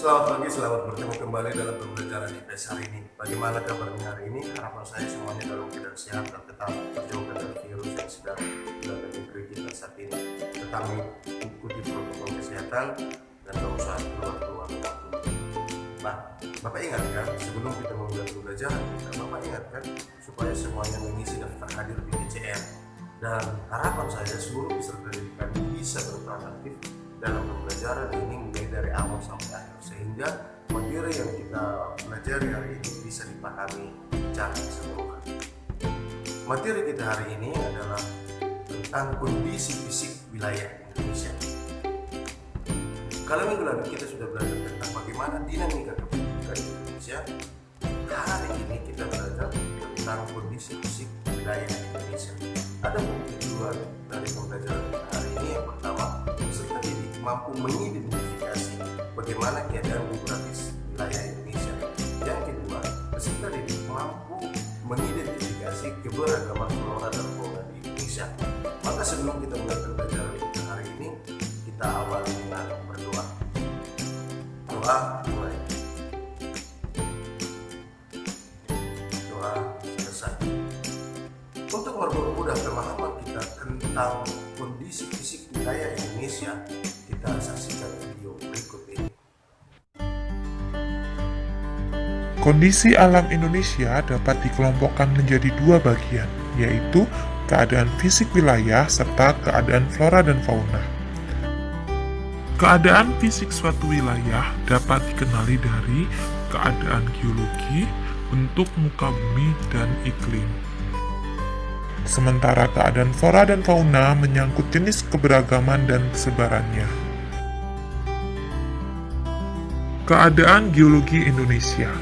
Selamat pagi, selamat bertemu kembali dalam pembelajaran IPS hari ini. Bagaimana kabarnya hari ini? Harapan saya semuanya dalam keadaan sehat dan tetap terjauhkan dari virus yang sedang melanda negeri kita saat ini. Tetap mengikuti protokol kesehatan dan tidak usah keluar-keluar. Nah, Bapak ingatkan sebelum kita memulai pembelajaran kita, Bapak ingatkan supaya semuanya mengisi daftar hadir di DCR. Dan harapan saya seluruh peserta didik kami bisa berperan aktif dalam pembelajaran ini mulai dari awal sampai akhir, sehingga materi yang kita pelajari hari ini bisa dipahami secara keseluruhan. Materi kita hari ini adalah tentang kondisi fisik wilayah Indonesia. Kalau minggu lalu kita sudah belajar tentang bagaimana dinamika kependudukan Indonesia, hari ini kita belajar tentang kondisi fisik wilayah Indonesia. Ada bukti dua dari pembelajaran kita hari ini. Yang pertama, peserta didik mampu mengidentifikasi bagaimana keadaan geografis wilayah Indonesia. Yang kedua, peserta didik mampu mengidentifikasi keberagaman flora dan fauna di Indonesia. Maka sebelum kita mulai pembelajaran kita hari ini, kita awali dengan berdoa. Doa mulai. Doa selesai. Untuk mempermudah pemahaman kita tentang kondisi fisik wilayah Indonesia, kita saksikan video berikut ini. Kondisi alam Indonesia dapat dikelompokkan menjadi dua bagian, yaitu keadaan fisik wilayah serta keadaan flora dan fauna. Keadaan fisik suatu wilayah dapat dikenali dari keadaan geologi, bentuk muka bumi, dan iklim. Sementara keadaan flora dan fauna menyangkut jenis keberagaman dan kesebarannya. Keadaan geologi Indonesia.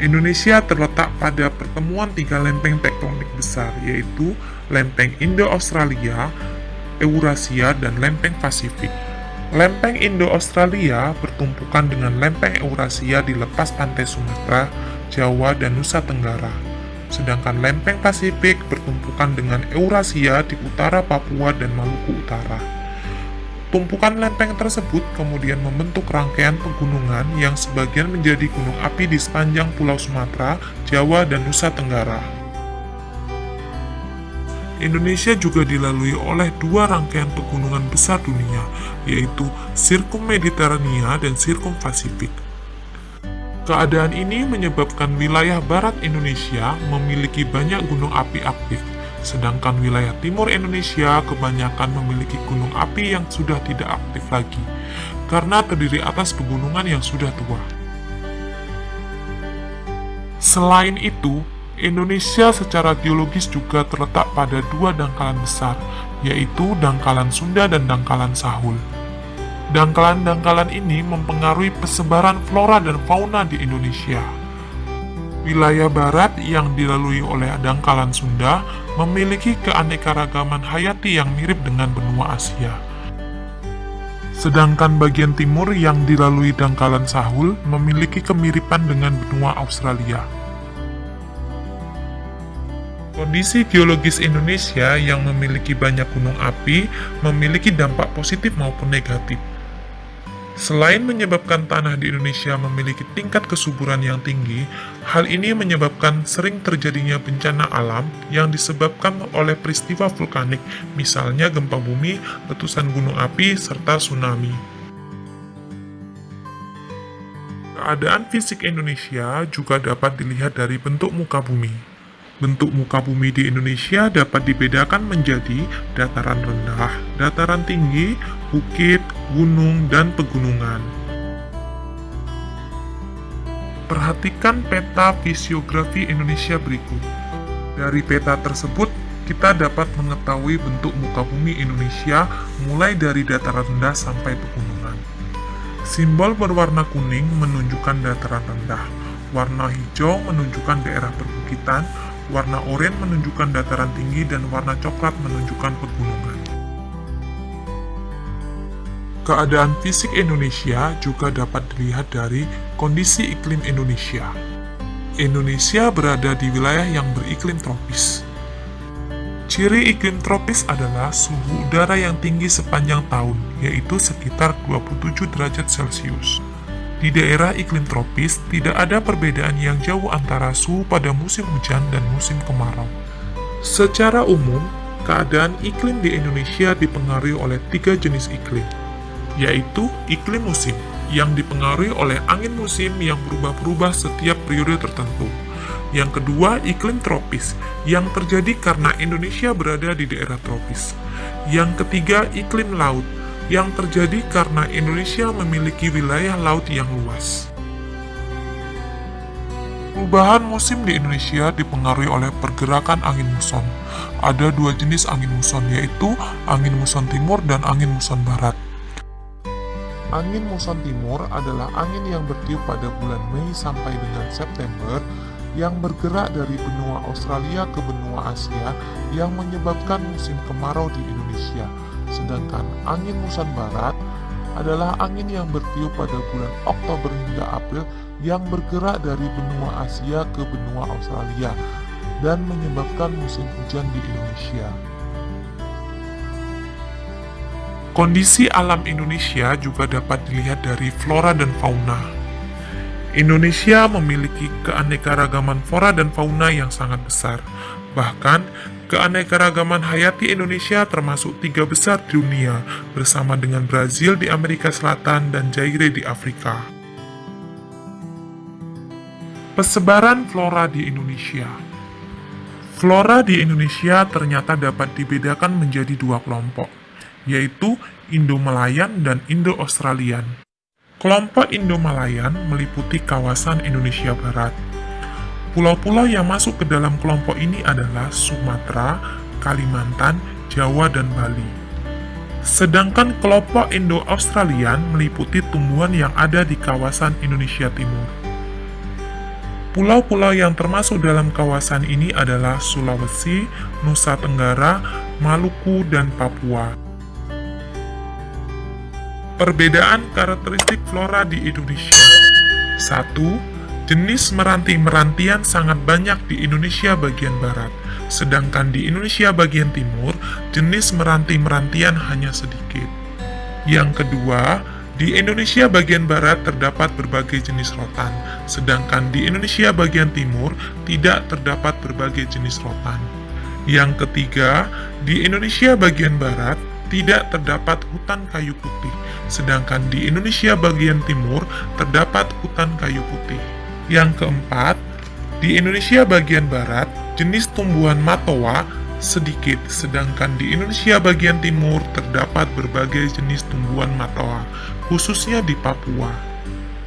Indonesia terletak pada pertemuan tiga lempeng tektonik besar, yaitu lempeng Indo-Australia, Eurasia, dan lempeng Pasifik. Lempeng Indo-Australia bertumpukan dengan lempeng Eurasia di lepas pantai Sumatera, Jawa, dan Nusa Tenggara. Sedangkan lempeng Pasifik bertumpukan dengan Eurasia di utara Papua dan Maluku Utara. Tumpukan lempeng tersebut kemudian membentuk rangkaian pegunungan yang sebagian menjadi gunung api di sepanjang Pulau Sumatera, Jawa, dan Nusa Tenggara. Indonesia juga dilalui oleh dua rangkaian pegunungan besar dunia, yaitu Sirkum Mediterania dan Sirkum Pasifik. Keadaan ini menyebabkan wilayah barat Indonesia memiliki banyak gunung api aktif, sedangkan wilayah timur Indonesia kebanyakan memiliki gunung api yang sudah tidak aktif lagi, karena terdiri atas pegunungan yang sudah tua. Selain itu, Indonesia secara geologis juga terletak pada dua dangkalan besar, yaitu dangkalan Sunda dan dangkalan Sahul. Dangkalan-dangkalan ini mempengaruhi persebaran flora dan fauna di Indonesia. Wilayah barat yang dilalui oleh dangkalan Sunda memiliki keanekaragaman hayati yang mirip dengan benua Asia. Sedangkan bagian timur yang dilalui dangkalan Sahul memiliki kemiripan dengan benua Australia. Kondisi geologis Indonesia yang memiliki banyak gunung api memiliki dampak positif maupun negatif. Selain menyebabkan tanah di Indonesia memiliki tingkat kesuburan yang tinggi, hal ini menyebabkan sering terjadinya bencana alam yang disebabkan oleh peristiwa vulkanik, misalnya gempa bumi, letusan gunung api, serta tsunami. Keadaan fisik Indonesia juga dapat dilihat dari bentuk muka bumi. Bentuk muka bumi di Indonesia dapat dibedakan menjadi dataran rendah, dataran tinggi, bukit, gunung, dan pegunungan. Perhatikan peta fisiografi Indonesia berikut. Dari peta tersebut, kita dapat mengetahui bentuk muka bumi Indonesia mulai dari dataran rendah sampai pegunungan. Simbol berwarna kuning menunjukkan dataran rendah, warna hijau menunjukkan daerah perbukitan, warna oranye menunjukkan dataran tinggi, dan warna coklat menunjukkan pegunungan. Keadaan fisik Indonesia juga dapat dilihat dari kondisi iklim Indonesia. Indonesia berada di wilayah yang beriklim tropis. Ciri iklim tropis adalah suhu udara yang tinggi sepanjang tahun, yaitu sekitar 27 derajat Celcius. Di daerah iklim tropis, tidak ada perbedaan yang jauh antara suhu pada musim hujan dan musim kemarau. Secara umum, keadaan iklim di Indonesia dipengaruhi oleh 3 jenis iklim, yaitu iklim musim, yang dipengaruhi oleh angin musim yang berubah-ubah setiap periode tertentu. Yang kedua, iklim tropis, yang terjadi karena Indonesia berada di daerah tropis. Yang ketiga, iklim laut, yang terjadi karena Indonesia memiliki wilayah laut yang luas. Perubahan musim di Indonesia dipengaruhi oleh pergerakan angin muson. Ada 2 jenis angin muson, yaitu angin muson timur dan angin muson barat. Angin muson timur adalah angin yang bertiup pada bulan Mei sampai dengan September, yang bergerak dari benua Australia ke benua Asia, yang menyebabkan musim kemarau di Indonesia. Sedangkan angin muson barat adalah angin yang bertiup pada bulan Oktober hingga April, yang bergerak dari benua Asia ke benua Australia dan menyebabkan musim hujan di Indonesia. Kondisi alam Indonesia juga dapat dilihat dari flora dan fauna. Indonesia memiliki keanekaragaman flora dan fauna yang sangat besar. Bahkan, keanekaragaman hayati Indonesia termasuk 3 besar di dunia, bersama dengan Brazil di Amerika Selatan dan Zaire di Afrika. Persebaran flora di Indonesia. Flora di Indonesia ternyata dapat dibedakan menjadi 2 kelompok, yaitu Indo-Malayan dan Indo-Australian. Kelompok Indo-Malayan meliputi kawasan Indonesia Barat. Pulau-pulau yang masuk ke dalam kelompok ini adalah Sumatera, Kalimantan, Jawa, dan Bali. Sedangkan kelompok Indo-Australian meliputi tumbuhan yang ada di kawasan Indonesia Timur. Pulau-pulau yang termasuk dalam kawasan ini adalah Sulawesi, Nusa Tenggara, Maluku, dan Papua. Perbedaan karakteristik flora di Indonesia. 1. Jenis meranti-merantian sangat banyak di Indonesia bagian barat, sedangkan di Indonesia bagian timur, jenis meranti-merantian hanya sedikit. Yang kedua, di Indonesia bagian barat terdapat berbagai jenis rotan, sedangkan di Indonesia bagian timur tidak terdapat berbagai jenis rotan. Yang ketiga, di Indonesia bagian barat tidak terdapat hutan kayu putih, sedangkan di Indonesia bagian timur terdapat hutan kayu putih. Yang keempat, di Indonesia bagian barat jenis tumbuhan matoa sedikit, sedangkan di Indonesia bagian timur terdapat berbagai jenis tumbuhan matoa, khususnya di Papua.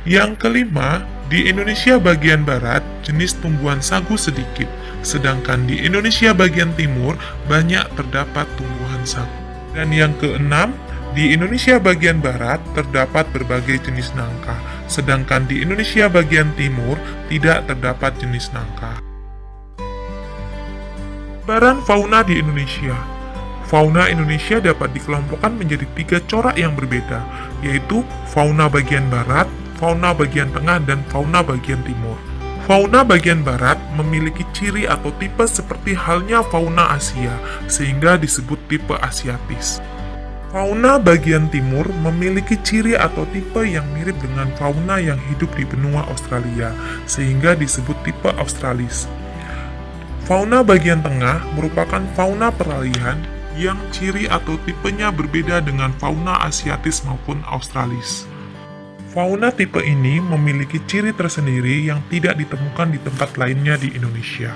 Yang kelima, di Indonesia bagian barat jenis tumbuhan sagu sedikit, sedangkan di Indonesia bagian timur banyak terdapat tumbuhan sagu. Dan yang keenam, di Indonesia bagian barat terdapat berbagai jenis nangka, sedangkan di Indonesia bagian timur tidak terdapat jenis nangka. Perebaran fauna di Indonesia. Fauna Indonesia dapat dikelompokkan menjadi 3 corak yang berbeda, yaitu fauna bagian barat, fauna bagian tengah, dan fauna bagian timur. Fauna bagian barat memiliki ciri atau tipe seperti halnya fauna Asia, sehingga disebut tipe Asiatis. Fauna bagian timur memiliki ciri atau tipe yang mirip dengan fauna yang hidup di benua Australia, sehingga disebut tipe Australis. Fauna bagian tengah merupakan fauna peralihan yang ciri atau tipenya berbeda dengan fauna Asiatis maupun Australis. Fauna tipe ini memiliki ciri tersendiri yang tidak ditemukan di tempat lainnya di Indonesia.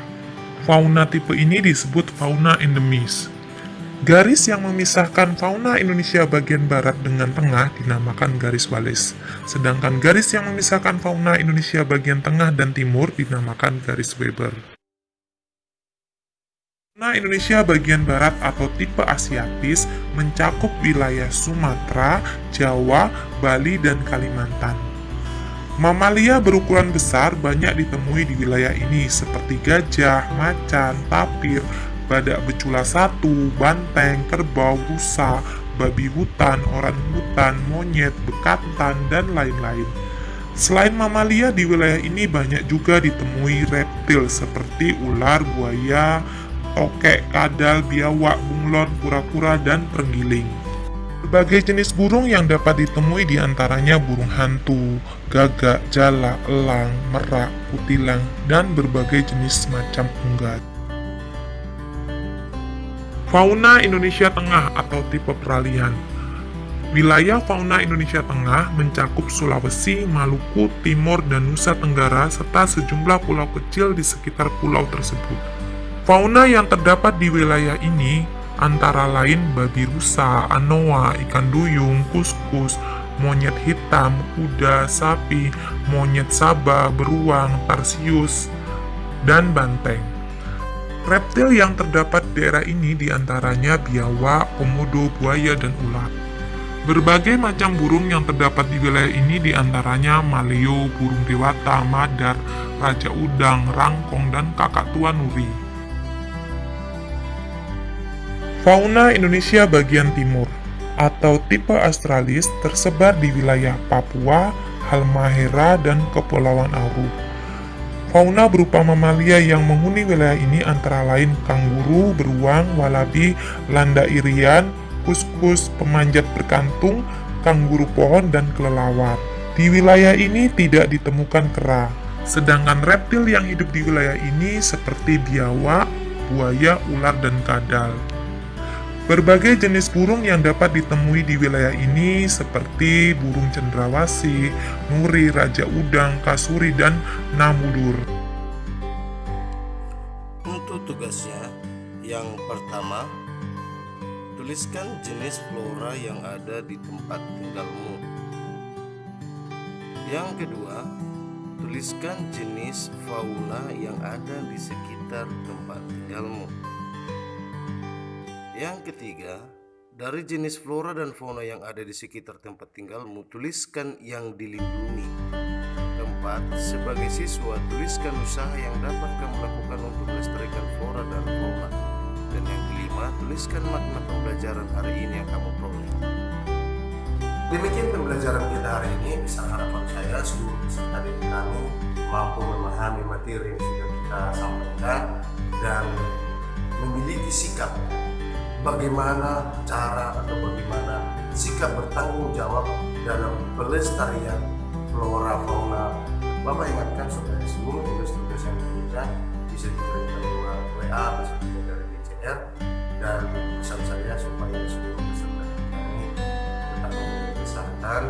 Fauna tipe ini disebut fauna endemis. Garis yang memisahkan fauna Indonesia bagian barat dengan tengah dinamakan garis Wallace, sedangkan garis yang memisahkan fauna Indonesia bagian tengah dan timur dinamakan garis Weber. Fauna Indonesia bagian barat atau tipe Asiatis mencakup wilayah Sumatera, Jawa, Bali, dan Kalimantan. Mamalia berukuran besar banyak ditemui di wilayah ini seperti gajah, macan, tapir, badak becula 1, banteng, kerbau, rusa, babi hutan, orang hutan, monyet, bekantan, dan lain-lain. Selain mamalia, di wilayah ini banyak juga ditemui reptil seperti ular, buaya, tokek, kadal, biawak, bunglon, kura-kura, dan terenggiling. Berbagai jenis burung yang dapat ditemui diantaranya burung hantu, gagak, jalak, elang, merak, kutilang, dan berbagai jenis macam unggas. Fauna Indonesia Tengah atau tipe peralihan. Wilayah fauna Indonesia Tengah mencakup Sulawesi, Maluku, Timor, dan Nusa Tenggara serta sejumlah pulau kecil di sekitar pulau tersebut. Fauna yang terdapat di wilayah ini antara lain babi rusa, anoa, ikan duyung, kuskus, monyet hitam, kuda, sapi, monyet saba, beruang, tarsius, dan banteng. Reptil yang terdapat di daerah ini diantaranya biawak, komodo, buaya, dan ular. Berbagai macam burung yang terdapat di wilayah ini diantaranya maleo, burung dewata, madar, raja udang, rangkong, dan kakak tua nuri. Fauna Indonesia bagian timur atau tipe Australis tersebar di wilayah Papua, Halmahera, dan Kepulauan Aru. Fauna berupa mamalia yang menghuni wilayah ini antara lain kanguru, beruang, walabi, landa irian, kuskus, pemanjat berkantung, kanguru pohon, dan kelelawar. Di wilayah ini tidak ditemukan kera. Sedangkan reptil yang hidup di wilayah ini seperti biawak, buaya, ular, dan kadal. Berbagai jenis burung yang dapat ditemui di wilayah ini seperti burung cendrawasih, nuri, raja udang, kasuri, dan namudur. Untuk tugasnya, yang pertama, tuliskan jenis flora yang ada di tempat tinggalmu. Yang kedua, tuliskan jenis fauna yang ada di sekitar tempat tinggalmu. Yang ketiga, dari jenis flora dan fauna yang ada di sekitar tempat tinggalmu, tuliskan yang dilindungi. Keempat, sebagai siswa, tuliskan usaha yang dapat kamu lakukan untuk melestarikan flora dan fauna. Dan yang kelima, tuliskan makna pembelajaran hari ini yang kamu peroleh. Demikian pembelajaran kita hari ini. Besar harapan saya seluruh peserta didik kami mampu memahami materi yang sudah kita sampaikan dan memiliki sikap bagaimana cara atau bagaimana sikap bertanggung jawab dalam pelestarian flora fauna. Bapak ingatkan supaya seluruh tugas-tugas yang diberikan bisa dikirimkan lewat WA, bisa juga dari DCR, dan pesan saya supaya seluruh peserta kami tetap menjaga kesehatan,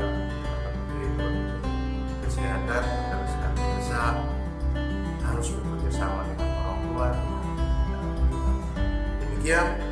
tetap kesehatan, dan senantiasa harus bekerja sama dengan orang tua. Demikian